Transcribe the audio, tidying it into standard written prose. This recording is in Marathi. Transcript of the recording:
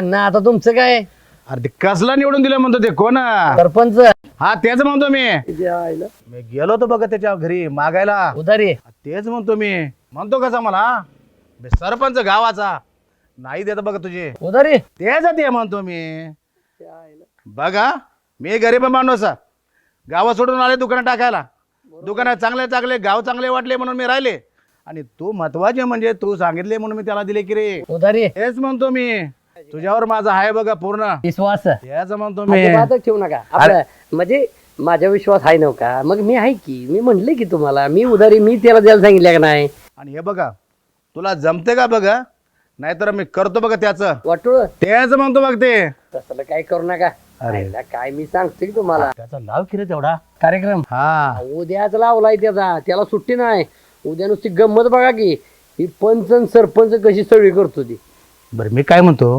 ना आता तुमचं काय अरे ते कसला निवडून दिलं म्हणतो ते कोण सरपंच हा तेच म्हणतो मी आईला. मी गेलो होतो बघा त्याच्या घरी मागायला उधारी तेच म्हणतो मी म्हणतो कसा मला बे सरपंच गावाचा नाही देत बघा तुझे उधारी तेच ते म्हणतो मी बघा मी गरीब माणूस गावा सोडून आले दुकानं टाकायला दुकानात चांगले चांगले गाव चांगले वाटले म्हणून मी राहिले आणि तू महत्वाचे म्हणजे तू सांगितले म्हणून मी त्याला दिले की रे उधारी तेच म्हणतो मी तुझ्यावर माझा आहे बघा पूर्ण विश्वास तेच म्हणतो मी अजिबातच ठेवू नका आपलं म्हणजे माझा विश्वास आहे नव्हता मग मी आहे की मी म्हणले की तुम्हाला मी उधारी मी त्याला द्यायला सांगितलं का नाही आणि हे बघा तुला जमते का बघा नाहीतर मी करतो बघा त्याचं वाटोळ तेच म्हणतो बघ ते तसलं काय करू नका अरे. आईला काय मी सांगतो की तुम्हाला त्याचा लाव की रे तेवढा कार्यक्रम हा उद्याच लावलाय त्याला सुट्टी नाही उद्या नुसती गंमत बघा की ही पंच आणि सरपंच कशी सगळी करतो ती बरं मी काय म्हणतो